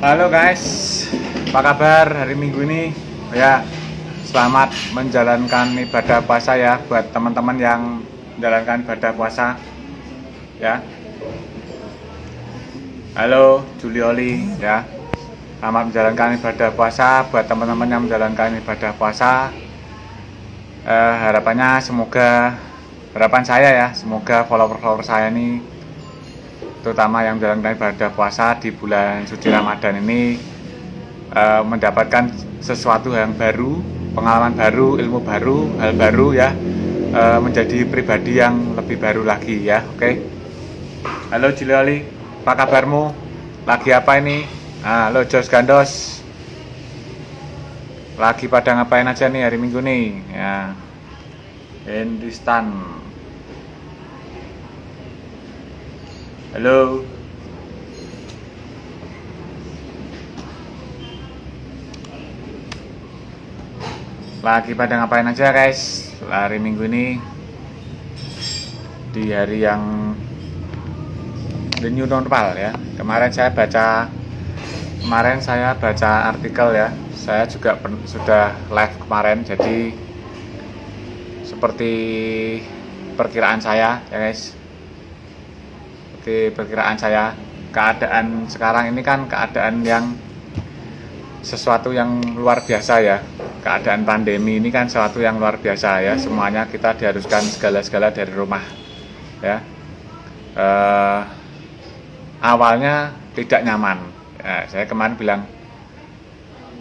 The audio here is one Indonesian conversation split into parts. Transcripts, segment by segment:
Halo guys, apa kabar hari Minggu ini? Ya, selamat menjalankan ibadah puasa ya buat teman-teman yang menjalankan ibadah puasa. Ya, halo Julioli ya. Selamat menjalankan ibadah puasa buat teman-teman yang menjalankan ibadah puasa. Harapan saya ya, semoga follower saya ini, terutama yang menjalankan ibadah puasa di bulan suci Ramadan ini, mendapatkan sesuatu yang baru, pengalaman baru, ilmu baru, hal baru ya, menjadi pribadi yang lebih baru lagi ya. Oke. Halo Julioli, apa kabarmu? Lagi apa ini? Halo Jos Gandos, lagi pada ngapain aja nih hari Minggu nih ya? Hindustan. Halo. Lagi pada ngapain aja guys hari Minggu ini, di hari yang the new normal ya. Kemarin saya baca artikel ya. Saya juga sudah live kemarin, jadi seperti perkiraan saya ya guys. Seperti perkiraan saya, keadaan sekarang ini kan keadaan yang sesuatu yang luar biasa ya. Keadaan pandemi ini kan sesuatu yang luar biasa ya. Semuanya kita diharuskan segala-segala dari rumah ya. Awalnya tidak nyaman ya, saya kemarin bilang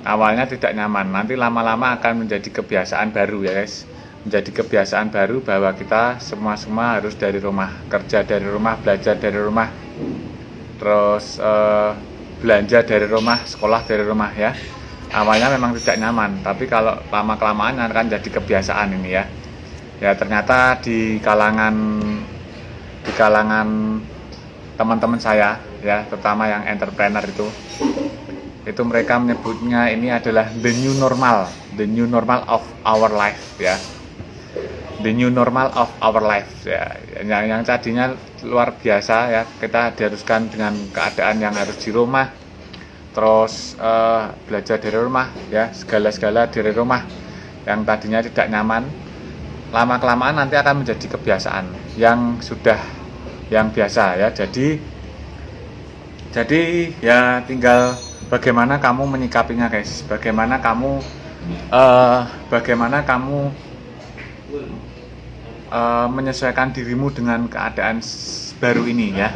awalnya tidak nyaman, nanti lama-lama akan menjadi kebiasaan baru ya guys. Menjadi kebiasaan baru bahwa kita semua harus dari rumah, kerja dari rumah, belajar dari rumah, terus belanja dari rumah, sekolah dari rumah ya. Awalnya memang tidak nyaman, tapi kalau lama-kelamaan akan jadi kebiasaan ini ya. Ya ternyata di kalangan teman-teman saya ya, terutama yang entrepreneur itu mereka menyebutnya ini adalah the new normal of our life ya. The new normal of our life ya. Yang tadinya luar biasa ya, kita diharuskan dengan keadaan yang harus di rumah, terus belajar dari rumah ya, segala dari rumah, yang tadinya tidak nyaman, lama-kelamaan nanti akan menjadi kebiasaan yang biasa ya. Jadi ya tinggal bagaimana kamu menyikapinya guys, bagaimana kamu menyesuaikan dirimu dengan keadaan baru ini ya.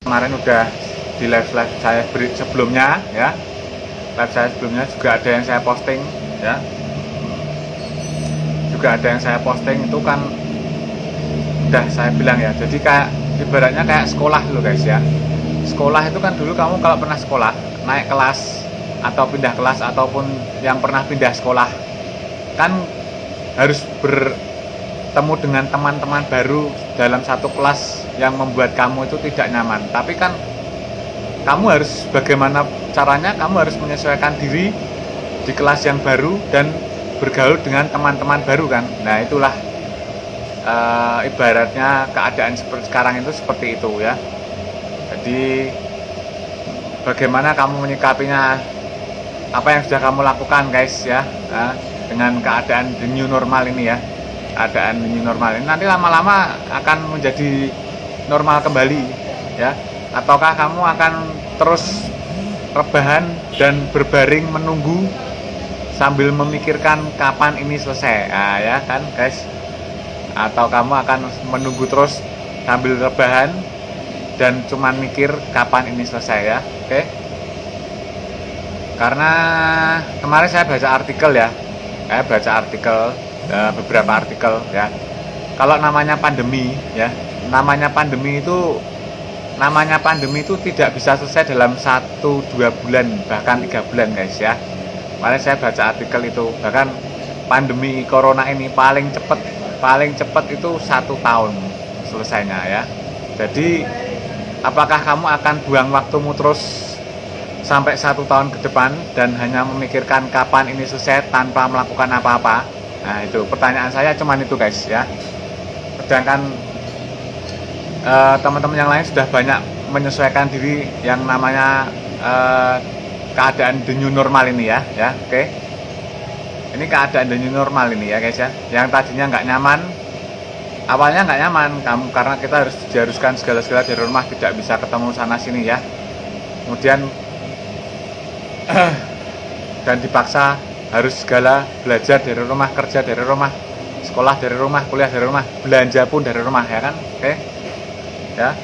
Kemarin udah di live saya sebelumnya ya, live saya sebelumnya juga ada yang saya posting ya, itu kan udah saya bilang ya. Jadi kayak ibaratnya kayak sekolah loh guys ya. Sekolah itu kan dulu kamu kalau pernah sekolah, naik kelas atau pindah kelas, ataupun yang pernah pindah sekolah, kan harus bertemu dengan teman-teman baru dalam satu kelas yang membuat kamu itu tidak nyaman. Tapi kan kamu harus, bagaimana caranya, kamu harus menyesuaikan diri di kelas yang baru dan bergaul dengan teman-teman baru kan. Nah itulah ibaratnya keadaan seperti sekarang itu seperti itu ya. Jadi bagaimana kamu menyikapinya, apa yang sudah kamu lakukan guys ya, dengan keadaan the new normal ini ya. Keadaan the new normal ini nanti lama-lama akan menjadi normal kembali ya, ataukah kamu akan terus rebahan dan berbaring menunggu sambil memikirkan kapan ini selesai ya kan guys, atau kamu akan menunggu terus sambil rebahan dan cuman mikir kapan ini selesai ya. Oke. Karena kemarin saya baca artikel ya, beberapa artikel ya. Kalau namanya pandemi ya, namanya pandemi itu tidak bisa selesai dalam 1-2 bulan, bahkan 3 bulan guys ya. Kemarin saya baca artikel itu, bahkan pandemi corona ini paling cepat itu 1 tahun selesainya ya. Jadi apakah kamu akan buang waktumu terus sampai 1 tahun ke depan dan hanya memikirkan kapan ini selesai tanpa melakukan apa-apa? Nah itu pertanyaan saya cuman itu guys ya. Sedangkan teman-teman yang lain sudah banyak menyesuaikan diri yang namanya keadaan the new normal ini ya, oke. Ini keadaan the new normal ini ya guys ya. Yang tadinya nggak nyaman, awalnya nggak nyaman kamu karena kita harus diharuskan segala-segala dari rumah, tidak bisa ketemu sana sini ya. Kemudian dan dipaksa harus segala belajar dari rumah, kerja dari rumah, sekolah dari rumah, kuliah dari rumah, belanja pun dari rumah ya kan, oke. Ya,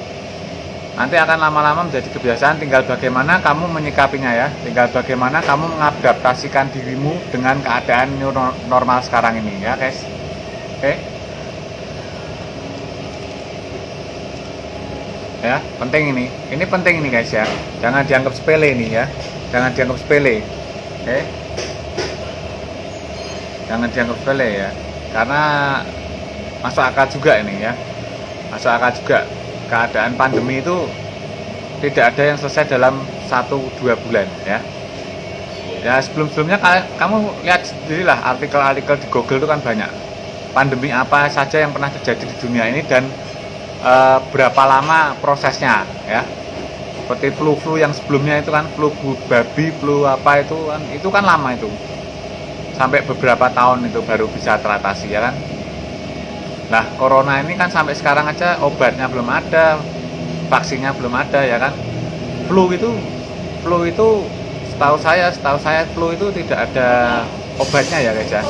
nanti akan lama-lama menjadi kebiasaan, tinggal bagaimana kamu menyikapinya ya, tinggal bagaimana kamu mengadaptasikan dirimu dengan keadaan new normal sekarang ini ya guys, oke. Ya, penting ini penting ini guys ya, jangan dianggap sepele ini ya, jangan dianggap sepele, oke. Jangan dianggap sepele ya, karena masuk akal juga ini ya, masuk akal juga. Keadaan pandemi itu tidak ada yang selesai dalam 1-2 bulan ya. Ya sebelum-sebelumnya kamu lihat sendirilah artikel-artikel di Google itu kan banyak. Pandemi apa saja yang pernah terjadi di dunia ini dan berapa lama prosesnya ya. Seperti flu yang sebelumnya itu kan flu babi, flu apa itu kan lama itu. Sampai beberapa tahun itu baru bisa teratasi ya kan. Nah, corona ini kan sampai sekarang aja obatnya belum ada, vaksinnya belum ada ya kan. Flu itu setahu saya flu itu tidak ada obatnya ya guys ya.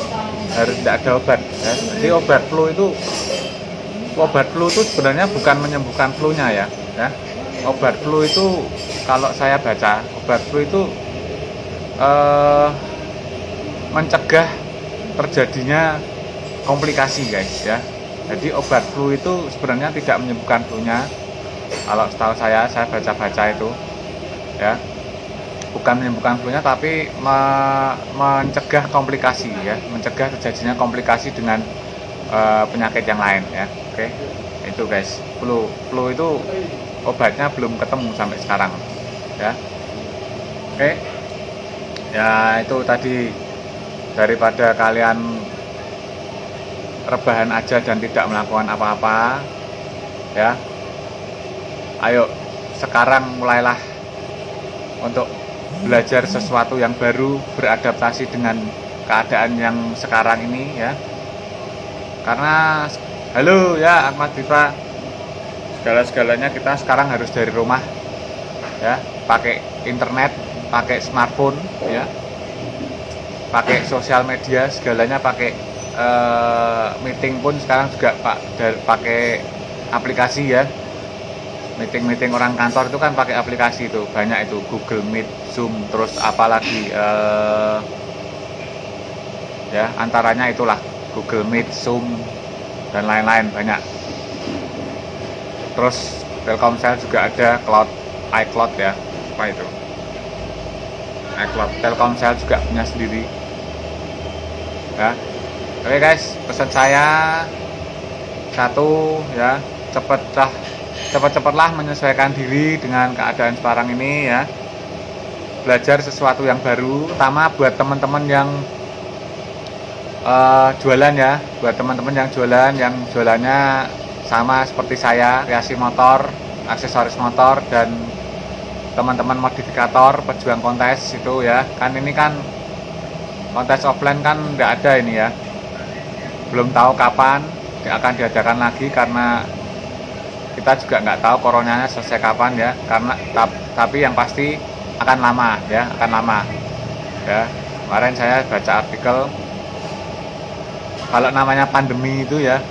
Harus tidak ada obat ya. Jadi obat flu itu sebenarnya bukan menyembuhkan flu-nya ya. Obat flu itu kalau saya baca, obat flu itu mencegah terjadinya komplikasi guys ya. Jadi obat flu itu sebenarnya tidak menyembuhkan flu-nya. Kalau setahu saya baca-baca itu ya, bukan menyembuhkan flu-nya tapi mencegah komplikasi ya, mencegah terjadinya komplikasi dengan penyakit yang lain ya. Oke. Itu guys, flu itu obatnya belum ketemu sampai sekarang ya. Oke. Ya itu tadi, daripada kalian rebahan aja dan tidak melakukan apa-apa ya, ayo sekarang mulailah untuk belajar sesuatu yang baru, beradaptasi dengan keadaan yang sekarang ini ya. Karena halo ya Ahmad Dipa, segala-segalanya kita sekarang harus dari rumah ya, pakai internet, pakai smartphone ya, pakai sosial media, segalanya pakai. Meeting pun sekarang juga pakai aplikasi ya. Meeting orang kantor itu kan pakai aplikasi itu, banyak itu, Google Meet, Zoom, terus apalagi ya antaranya itulah Google Meet, Zoom dan lain-lain banyak. Terus Telkomsel juga ada iCloud ya, apa itu iCloud, Telkomsel juga punya sendiri ya. Oke guys, pesan saya satu ya, cepatlah menyesuaikan diri dengan keadaan sekarang ini ya. Belajar sesuatu yang baru, terutama buat teman-teman yang jualan ya, buat teman-teman yang jualannya sama seperti saya, kreasi motor, aksesoris motor, dan teman-teman modifikator, pejuang kontes itu ya. Kan ini kan kontes offline kan nggak ada ini ya. Belum tahu kapan akan diadakan lagi karena kita juga nggak tahu coronanya selesai kapan ya, karena tapi yang pasti akan lama ya, ya. Kemarin saya baca artikel kalau namanya pandemi itu ya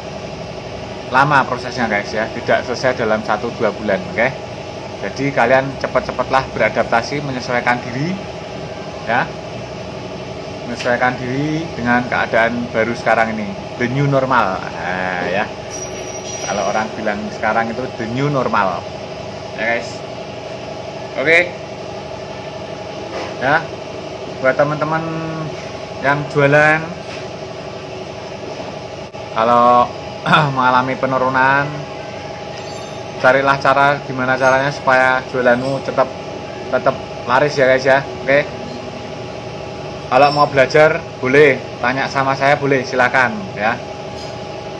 lama prosesnya guys ya, tidak selesai dalam 1-2 bulan, oke. Jadi kalian cepatlah beradaptasi, menyesuaikan diri ya, menyesuaikan diri dengan keadaan baru sekarang ini, the new normal. Nah, ya. Kalau orang bilang sekarang itu the new normal. Ya, guys. Oke. Ya. Buat teman-teman yang jualan, kalau mengalami penurunan, carilah cara gimana caranya supaya jualanmu tetap laris ya, guys ya. Oke. Kalau mau belajar boleh, tanya sama saya boleh, silakan ya.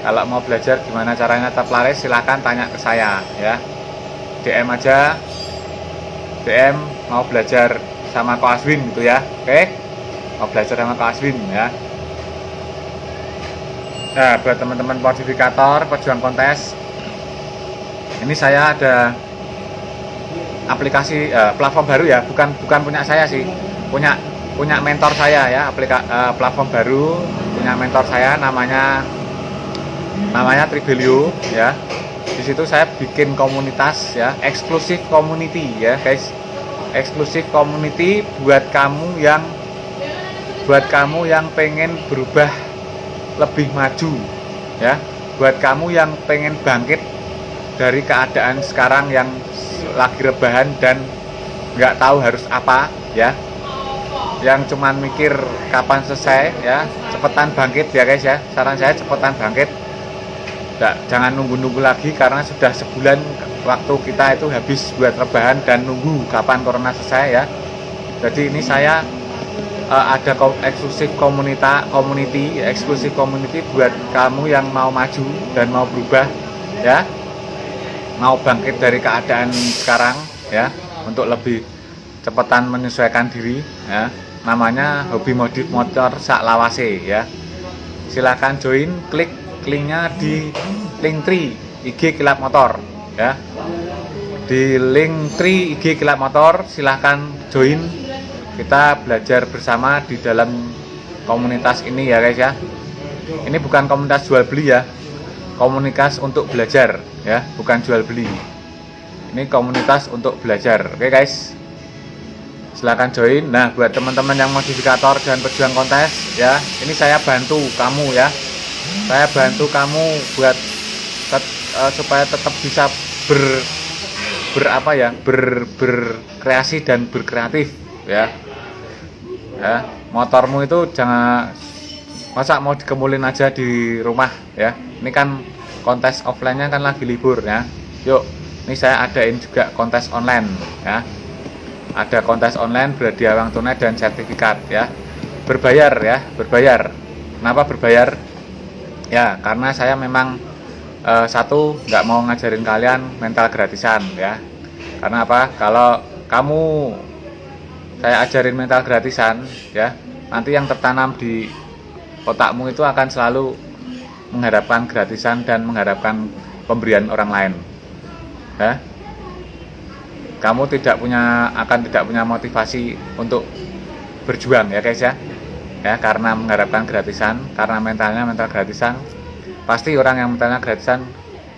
Kalau mau belajar gimana caranya tetap laris, silakan tanya ke saya ya. DM aja, DM mau belajar sama Ko Aswin gitu ya. Oke, mau belajar sama Ko Aswin ya. Nah, buat teman-teman modifikator pejuang kontes, ini saya ada aplikasi platform baru ya, bukan punya saya sih, punya mentor saya ya, platform baru punya mentor saya, namanya Tribelio ya. Di situ saya bikin komunitas ya, eksklusif community ya guys, eksklusif community buat kamu yang pengen berubah lebih maju ya, buat kamu yang pengen bangkit dari keadaan sekarang yang lagi rebahan dan nggak tahu harus apa ya, yang cuman mikir kapan selesai ya, cepetan bangkit ya guys ya. Saran saya cepetan bangkit, jangan nunggu lagi, karena sudah sebulan waktu kita itu habis buat rebahan dan nunggu kapan corona selesai ya. Jadi ini saya ada eksklusif community buat kamu yang mau maju dan mau berubah ya, mau bangkit dari keadaan sekarang ya, untuk lebih cepetan menyesuaikan diri ya. Namanya Hobi Modif Motor Sak Lawase ya. Silakan join, klik linknya di Linktree IG Kilap Motor ya. Di Linktree IG Kilap Motor silahkan join, kita belajar bersama di dalam komunitas ini ya guys ya. Ini bukan komunitas jual beli ya, komunitas untuk belajar ya, bukan jual beli. Ini komunitas untuk belajar. Oke guys, silahkan join. Nah, buat teman-teman yang modifikator dan pejuang kontes ya, ini saya bantu kamu ya, saya bantu kamu buat supaya tetap bisa berkreasi dan berkreatif ya. Motormu itu jangan masa mau dikemulin aja di rumah ya. Ini kan kontes offline-nya kan lagi libur ya. Yuk, ini saya adain juga kontes online ya. Ada kontes online berhadiah uang tunai dan sertifikat ya. Berbayar ya, berbayar. Kenapa berbayar? Ya, karena saya memang satu, nggak mau ngajarin kalian mental gratisan ya. Karena apa? Kalau kamu saya ajarin mental gratisan ya, nanti yang tertanam di otakmu itu akan selalu mengharapkan gratisan dan mengharapkan pemberian orang lain ya. Kamu akan tidak punya motivasi untuk berjuang ya guys ya. Ya, karena mengharapkan gratisan, karena mental gratisan, pasti orang yang mentalnya gratisan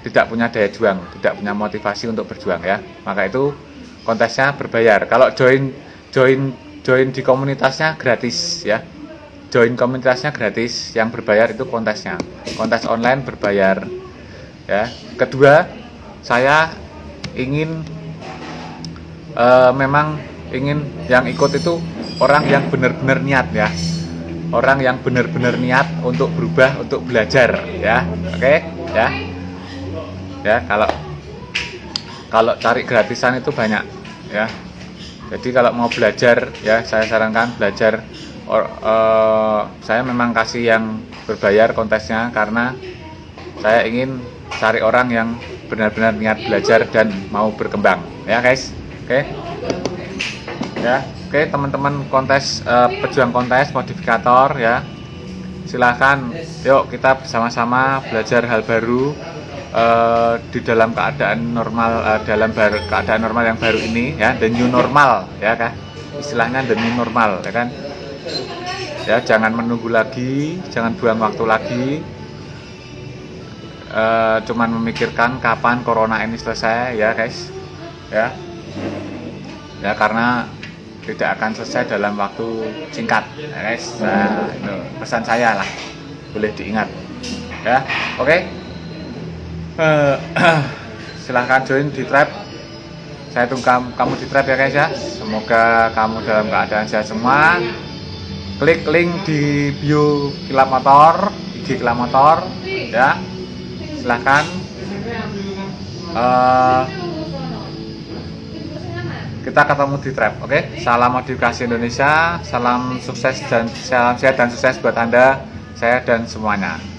tidak punya daya juang, tidak punya motivasi untuk berjuang ya. Maka itu kontesnya berbayar. Kalau join di komunitasnya gratis ya. Join komunitasnya gratis, yang berbayar itu kontesnya. Kontes online berbayar ya. Kedua, saya ingin memang ingin yang ikut itu orang yang benar-benar niat ya. Orang yang benar-benar niat untuk berubah, untuk belajar ya. Oke ya. Ya, kalau cari gratisan itu banyak ya. Jadi kalau mau belajar ya, saya sarankan belajar. Saya memang kasih yang berbayar kontesnya karena saya ingin cari orang yang benar-benar niat belajar dan mau berkembang ya guys. Oke ya, oke teman-teman kontes, pejuang kontes modifikator ya, silahkan yuk kita bersama-sama belajar hal baru di dalam keadaan normal, keadaan normal yang baru ini ya, the new normal ya kan, istilahnya the new normal ya kan ya. Jangan menunggu lagi, jangan buang waktu lagi, cuman memikirkan kapan corona ini selesai ya guys ya. Ya, karena tidak akan selesai dalam waktu singkat ya guys. Nah, itu pesan saya lah, boleh diingat ya. Oke. Silahkan join di Tribe. Saya tunggu kamu di Tribe ya guys ya. Semoga kamu dalam keadaan sehat semua. Klik link di bio Kilap Motor, IG Kilap Motor ya. Silahkan. kita ketemu di trap. Oke, salam modifikasi Indonesia, salam sukses dan salam sehat dan sukses buat Anda, saya dan semuanya.